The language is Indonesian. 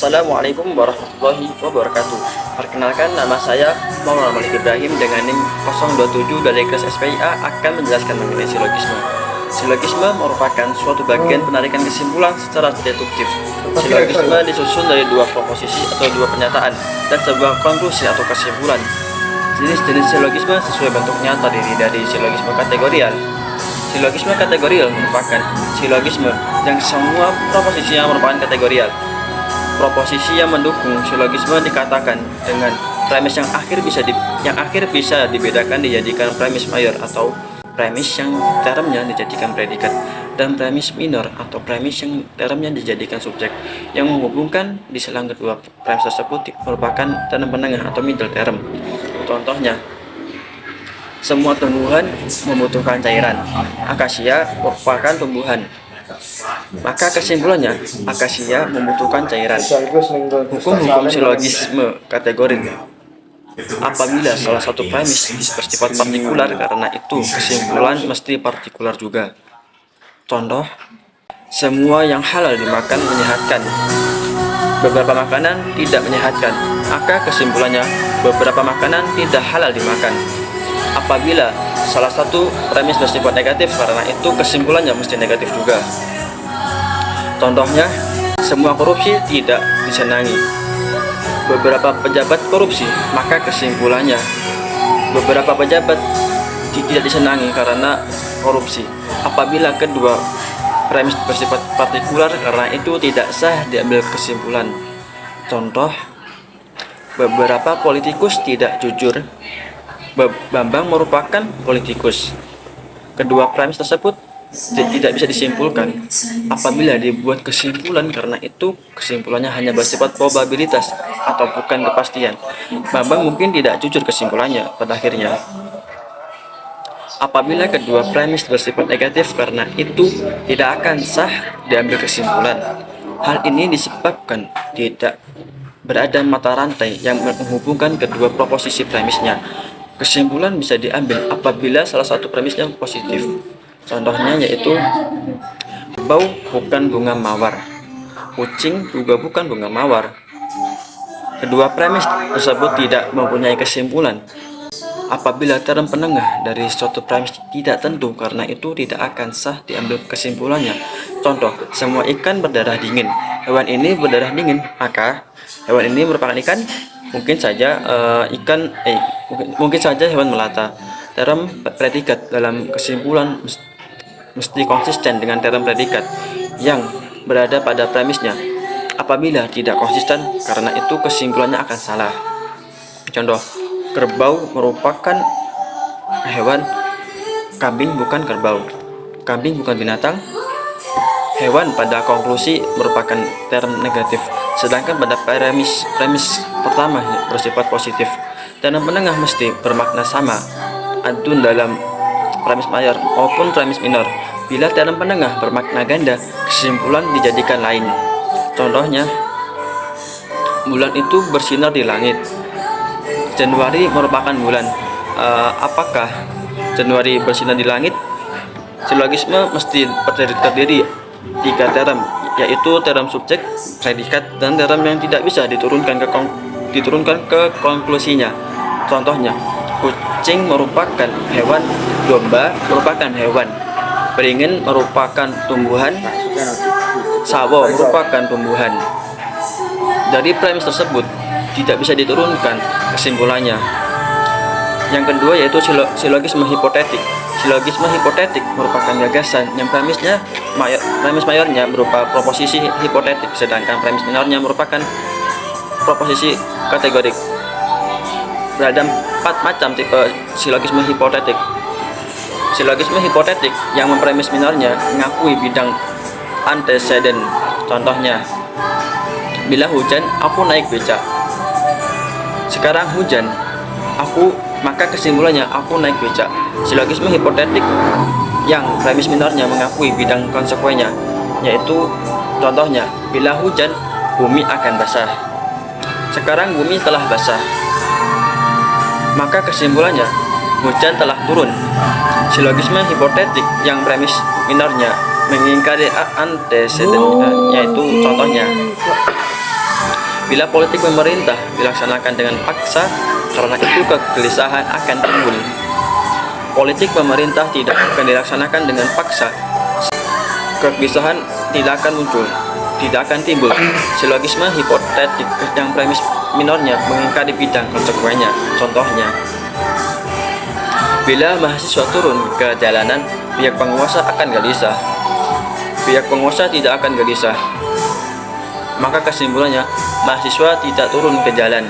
Assalamualaikum warahmatullahi wabarakatuh. Perkenalkan, nama saya Muhammad Malik Ibrahim dengan NIM 027 dari kelas SPIA akan menjelaskan mengenai silogisme. Silogisme merupakan suatu bagian penarikan kesimpulan secara deduktif. Silogisme disusun dari dua proposisi atau dua pernyataan dan sebuah konklusi atau kesimpulan. Jenis-jenis silogisme sesuai bentuknya terdiri dari silogisme kategorial. Silogisme kategorial merupakan silogisme yang semua proposisinya merupakan kategorial. Proposisi yang mendukung silogisme dikatakan dengan premis yang akhir bisa dibedakan dijadikan premis mayor atau premis yang termnya dijadikan predikat, dan premis minor atau premis yang termnya dijadikan subjek. Yang menghubungkan di selang kedua premis tersebut merupakan term penengah atau middle term. Contohnya, semua tumbuhan membutuhkan cairan. Akasia merupakan tumbuhan. Maka kesimpulannya, akasia membutuhkan cairan. Hukum-hukum silogisme kategori. Apabila salah satu premis bersifat partikular, karena itu kesimpulan mesti partikular juga. Contoh, semua yang halal dimakan menyehatkan. Beberapa makanan tidak menyehatkan, maka kesimpulannya beberapa makanan tidak halal dimakan. Apabila salah satu premis bersifat negatif, karena itu kesimpulannya mesti negatif juga. Contohnya, semua korupsi tidak disenangi. Beberapa pejabat korupsi, maka kesimpulannya beberapa pejabat tidak disenangi karena korupsi. Apabila kedua premis bersifat partikular, karena itu tidak sah diambil kesimpulan. Contoh, beberapa politikus tidak jujur. Bambang merupakan politikus. Kedua premis tersebut tidak bisa disimpulkan. Apabila dibuat kesimpulan, karena itu kesimpulannya hanya bersifat probabilitas atau bukan kepastian. Bambang mungkin tidak jujur kesimpulannya pada akhirnya. Apabila kedua premis bersifat negatif, karena itu tidak akan sah diambil kesimpulan. Hal ini disebabkan tidak berada mata rantai yang menghubungkan kedua proposisi premisnya. Kesimpulan bisa diambil apabila salah satu premisnya positif. Contohnya yaitu, bau bukan bunga mawar, kucing juga bukan bunga mawar. Kedua premis tersebut tidak mempunyai kesimpulan. Apabila term penengah dari suatu premis tidak tentu, karena itu tidak akan sah diambil kesimpulannya. Contoh, semua ikan berdarah dingin. Hewan ini berdarah dingin, maka hewan ini merupakan ikan. Mungkin saja mungkin saja hewan melata. Term predikat dalam kesimpulan mesti konsisten dengan term predikat yang berada pada premisnya. Apabila tidak konsisten, karena itu kesimpulannya akan salah. Contoh, kerbau merupakan hewan, kambing bukan kerbau. Kambing bukan binatang. Hewan pada konklusi merupakan term negatif, sedangkan pada premis pertama bersifat positif. Term penengah mesti bermakna sama, adun dalam premis mayor maupun premis minor. Bila term penengah bermakna ganda, kesimpulan dijadikan lain. Contohnya, bulan itu bersinar di langit. Januari merupakan bulan. Apakah Januari bersinar di langit? Silogisme mesti terdiri tiga term, yaitu term subjek, predikat, dan term yang tidak bisa diturunkan ke konklusinya. Contohnya, kucing merupakan hewan, domba merupakan hewan, beringin merupakan tumbuhan, sawo merupakan tumbuhan. Dari premis tersebut tidak bisa diturunkan kesimpulannya. Yang kedua yaitu silogisme hipotetik. Silogisme hipotetik merupakan gagasan yang premis mayornya berupa proposisi hipotetik, sedangkan premis minornya merupakan proposisi kategorik. Berada 4 macam tipe silogisme hipotetik. Silogisme hipotetik yang mempremis minornya mengakui bidang anteseden. Contohnya, bila hujan, aku naik becak. Sekarang hujan, maka kesimpulannya aku naik becak. Silogisme hipotetik yang premis minornya mengakui bidang konsekuensinya, yaitu contohnya, bila hujan, bumi akan basah. Sekarang bumi telah basah, maka kesimpulannya hujan telah turun. Silogisme hipotetik yang premis minornya mengingkari anteseden, yaitu contohnya, Bila politik pemerintah dilaksanakan dengan paksa, karena itu kegelisahan akan timbul. Politik pemerintah tidak akan dilaksanakan dengan paksa, kegelisahan tidak akan muncul, tidak akan timbul. Silogisme hipotetik yang premis minornya mengingkari bidang konsekuensinya. Contohnya, bila mahasiswa turun ke jalanan, pihak penguasa akan gelisah. Pihak penguasa tidak akan gelisah. Maka kesimpulannya, mahasiswa tidak turun ke jalan.